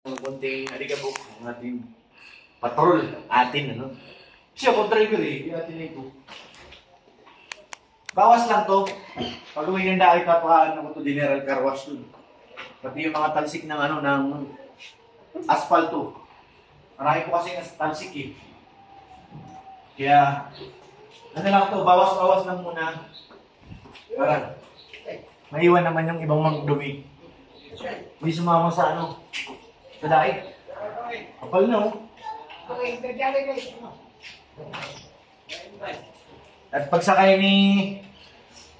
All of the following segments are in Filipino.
Ng konting alikabok ng ating patrol, atin, ano? Siya, driver eh, yung atin na ito. Bawas lang to. Pag uwi ng dahil, papakaan ko to General Car Wash dun. Pati yung mga talsik ng ano, ng asfalto. Marami po kasi talsik eh. Kaya, ano lang to, bawas-bawas lang muna. Para maiwan naman yung ibang magdumi. Hindi sumama sa ano, sa dahil. Kapal na oh. At pagsakay ni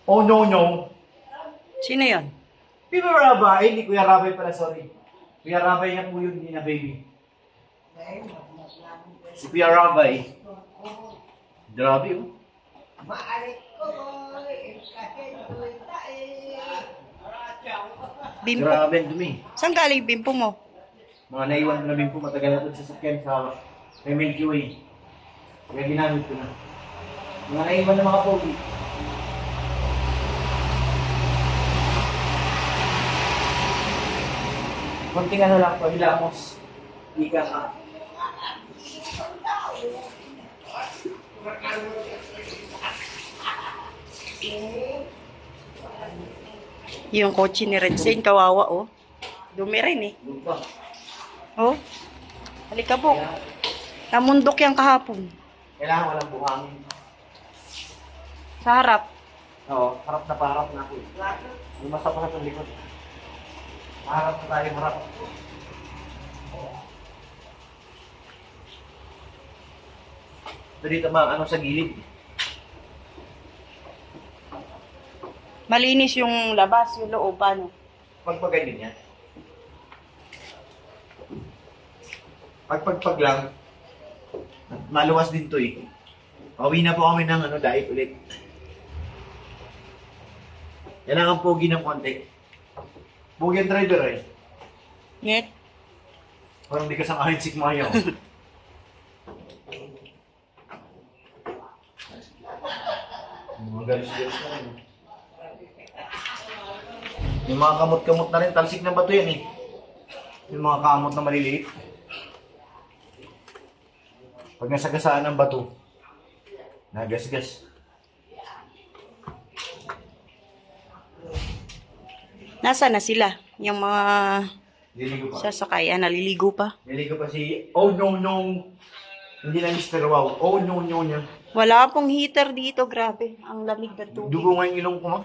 Oh no no. Sino yun? Kuya Rabay, hindi Kuya Rabay pala, sorry. Kuya Rabay na po yun, hindi na baby. Si Kuya Rabay. Grabe oh. Bimpo. Grabe ang dumi. Saan galing bimpo mo? Mga naiwan ko na bimpo, matagal na ito sa sakyan sa Milky Way. Kaya ginamit ko na. Mga naiwan na mga pogi. Konting ano lang, pahilamos. Ika ka. Yung kotse ni Redsen, kawawa oh. Dumi rin eh. Lupa. Oh. Halika po. Namundok yan kahapon. Kailangan walang buhangin. Sa harap. Oo, harap na paharap na ako eh. Lumasa pa sa likod. Harap na tayo, harap. Ito dito mga ano sa gilid. Malinis yung labas, yung loob, ano? Pagpaganin yan. Pagpagpag lang. Maluwas din to eh. Pauwi na po kami ng ano, diet ulit. Kailangan pogi ng konti. Pogi ang driver eh. Net? Parang di ka sang ahit sikmayaw. Mga galis-galis na rin. Yung mga kamot-kamot na rin, talsik na bato yan eh. Yung mga kamot na maliliit. Pag nasagasaan ng bato, nagasgas. Nasaan na sila? Yung mga Nililigo pa. sasakayan, naliligo pa. Nililigo pa si Oh no no. Hindi na Mr. Wow. Oh no no niya. Wala pong heater dito, grabe. Ang lamig na tubig. Dugo nga yung ilong ko ma.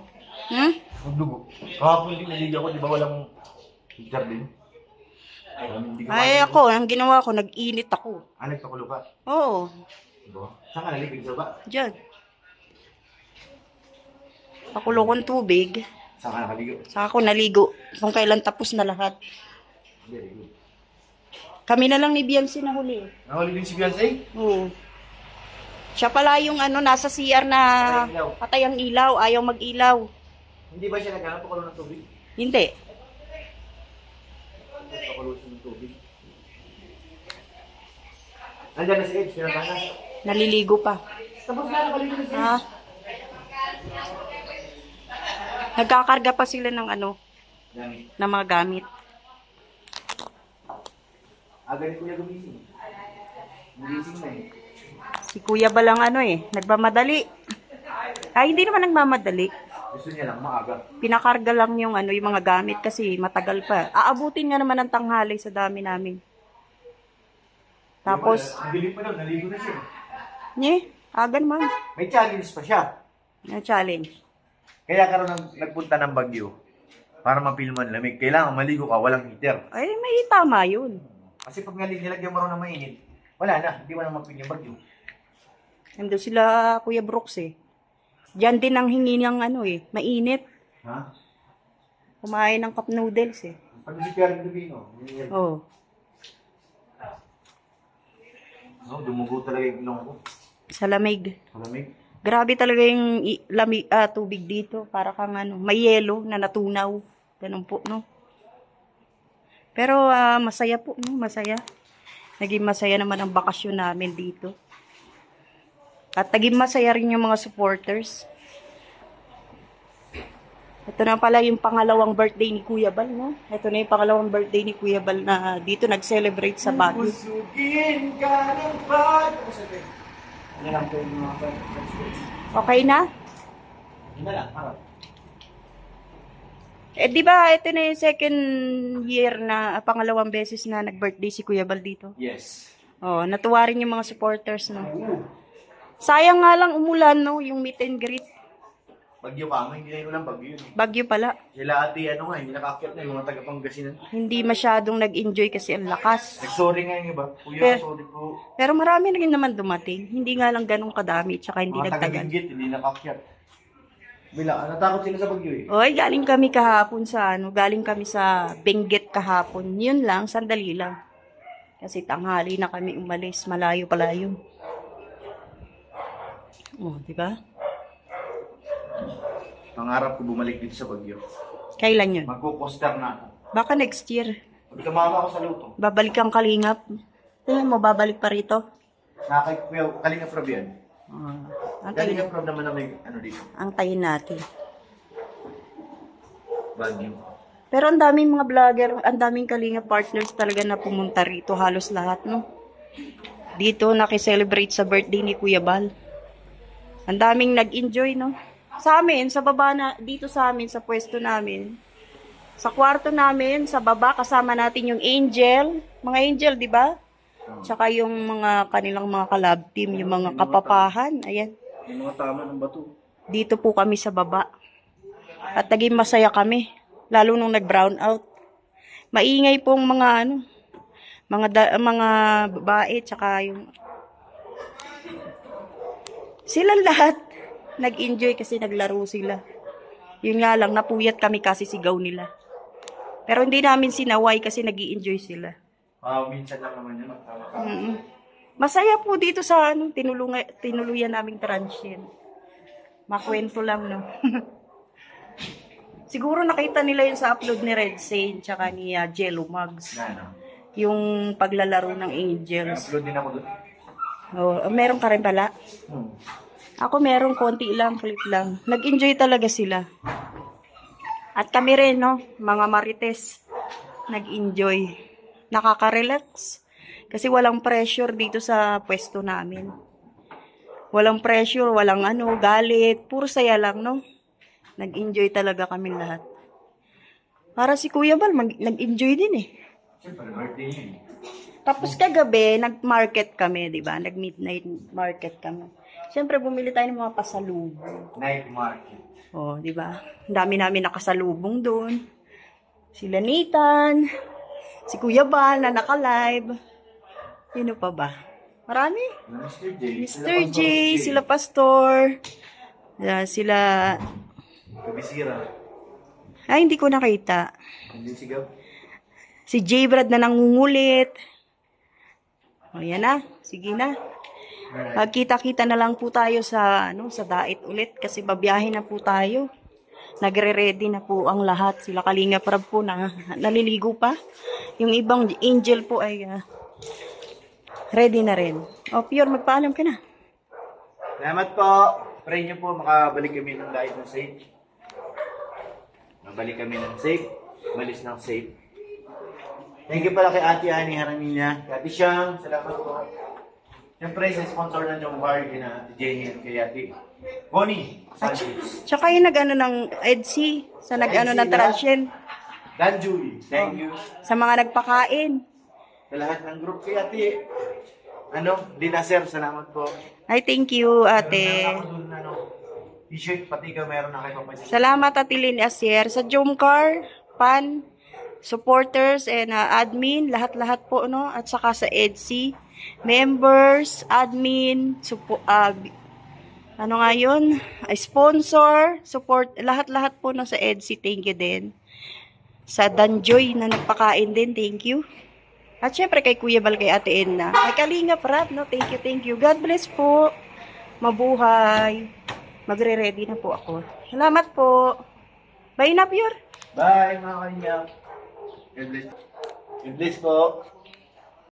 Hmm? Dugo. Kahapon din naligo ako, di ba walang heater din? Hindi ko Ay, ako, ang ginawa ko, nag-init ako. nagpakulo ka. Oo, Diba? Saan ka nalipig sa ba? dyan. Pakulo kong tubig, Saan ka nakaligo? saka ako naligo. Kung kailan tapos na lahat. Very good. Kami na lang ni Biancy na huli. Nakahuli din si Beyonce? Oo. Siya pala yung ano, nasa CR na patay ang ilaw, ayaw mag-ilaw. Hindi ba siya naghanap pakulo ng tubig? Hindi. Pakulo siya ng tubig. Nandiyan na si Ed, sinunta na. Naliligo pa. Tapos na, nakaligo na si Ed. Ha? Nagkakarga pa sila ng ano, Dami. ng mga gamit. Aga ni Kuya gumising. Gumising na eh. Si Kuya ba lang ano eh, nagmamadali. Ay, hindi naman nagmamadali. Gusto niya lang maaga. Pinakarga lang yung ano, yung mga gamit kasi matagal pa. Aabutin nga naman ng tanghali sa dami namin. Tapos, Ang dilim pa daw, naligo na siya. aga naman. May challenge pa siya. Yung challenge. Kaya karoon nagpunta ng Baguio para mapilman lamig. Kailangan maligo ka, walang heater. Ay, may tama yun. Kasi pag nilagyan mo rin ng mainit, wala na, hindi mo na mapin yung Baguio. Nandun sila Kuya Brooks eh. Diyan din ang hingi niyang ano eh, mainit. Ha? Kumain ng cup noodles eh. Pag si Pierre Lubino, Oh. dumugo talaga yung ilong ko. Sa lamig. Malamig. Grabe talaga yung tubig dito. Para kang ano, may yelo na natunaw. Ganun po, no? Pero masaya po, no? Masaya. Naging masaya naman ang bakasyon namin dito. At naging masaya rin yung mga supporters. Ito na pala yung pangalawang birthday ni Kuya Bal, no? Ito na yung pangalawang birthday ni Kuya Bal na dito nag-celebrate sa Baguio. Pusugin ka ng pag... Ano lang po yung mga Okay na? Yun na lang, harap. Eh, di ba, ito na yung second year na pangalawang beses na nag-birthday si Kuya Bal dito. Yes. Oh, natuwa rin yung mga supporters, no? Sayang nga lang umulan, no? Yung meet and greet. Bagyo ka mo, hindi na yun lang bagyo yun. Bagyo pala. Sila ate, ano nga, hindi nakakit na yung mga taga-Pangasinan. Hindi masyadong nag-enjoy kasi ang lakas. Nag-sorry nga yung iba. Kuya, Pero- sorry po. Pero marami rin naman dumating. Hindi nga lang ganun kadami, tsaka hindi Mga nagtagal. taga-Benguet, hindi nakakyat. Bila, natakot sila sa bagyo eh. Oy, galing kami kahapon sa galing kami sa Benguet kahapon. Yun lang, sandali lang. Kasi tanghali na kami umalis, malayo pala yun. Oh, di ba? Pangarap ko bumalik dito sa bagyo. Kailan yun? Magkukoster na ako. Baka next year. Magkamama ako sa luto. Babalik kang Kalingap. Tingnan mo, babalik pa rito. Nakakay Kuya, Kalinga Prab yan. Antayin, Kalinga Prab naman na may ano dito. antayin natin. Bagyo. Pero ang daming mga vlogger, ang daming Kalingap partners talaga na pumunta rito. Halos lahat, no? Dito, nakiselebrate sa birthday ni Kuya Bal. Ang daming nag-enjoy, no? Sa amin, sa baba na, dito sa amin, sa pwesto namin, sa kwarto namin, sa baba, kasama natin yung angel. Mga angel, di ba? Tsaka yung mga kanilang mga kalab team, yung mga kapapahan. Ayan. Yung mga tama ng bato. Dito po kami sa baba. At naging masaya kami. Lalo nung nag-brown out. Maingay pong mga mga babae, tsaka yung sila lahat nag-enjoy kasi naglaro sila. Yun nga lang, napuyat kami kasi sigaw nila. Pero hindi namin sinaway kasi nag-i-enjoy sila. Minsan lang naman yun. Tama ka. Masaya po dito sa tinuluyan naming transient. Makwento lang, no? Siguro nakita nila yun sa upload ni Red Sane tsaka ni Jello Mugs. Na, no? Yung paglalaro ng Angels. Upload din ako doon. Oh, meron ka rin pala? Ako meron, konti lang, clip lang. Nag-enjoy talaga sila. At kami rin, no? Mga marites. Nag-enjoy. Nakaka-relax. Kasi walang pressure dito sa pwesto namin. Walang pressure, walang galit. Puro saya lang, no? Nag-enjoy talaga kami lahat. Para si Kuya Bal, nag-enjoy din eh. Siyempre, birthday niya eh. Tapos kagabi, nag-market kami, di ba? Nag-midnight market kami. Siyempre, bumili tayo ng mga pasalubong. Night market. Oh, di ba? Ang dami namin nakasalubong doon. Sila Nathan, si Kuya Bal na naka-live. Sino pa ba? Marami. Mr. J. Mr. J, sila Pastor. Sila... Kabisira. Ay, hindi ko nakita. Hindi sigaw. Si J. Brad na nangungulit. O, yan na. Sige na. Magkita-kita na lang po tayo sa sa Dait ulit kasi babiyahe na po tayo. Nagre-ready na po ang lahat. Sila Kalinga Prab po na naliligo pa. Yung ibang angel po ay ready na rin. O, Pure, magpaalam ka na. Salamat po. Pray niyo po makabalik kami ng Dait ng safe. Mabalik kami ng safe. Malis ng safe. Thank you pala kay Ate Annie Haramina. Kay Ate Siyang, salamat po. Siyempre, sa sponsor ng Jong Bar, kay Ate Jenny at kay Ate Bonnie Sanchez. Tsaka yung nag-ng EDC, sa nag-ng transient. Danjuy, thank you. Sa mga nagpakain. Sa lahat ng group kay Ate, Dinaser, salamat po. Ay, thank you, ate. Meron ako dun, t-shirt, pati ka meron na kayo papansin. Salamat, Ate Lynn Asier. Sa Jomcar, Pan, supporters, and admin, lahat-lahat po, no? At saka sa EDC, members, admin, sponsor, support, lahat-lahat po no, sa EDC, thank you din. Sa Danjoy na nagpakain din, thank you. At syempre kay Kuya Bal, kay Ate Edna, kay Kalinga Prab, no? Thank you, thank you. God bless po. Mabuhay. Magre-ready na po ako. Salamat po. Bye na, Pure. Bye, mga kanya. God bless. God bless po.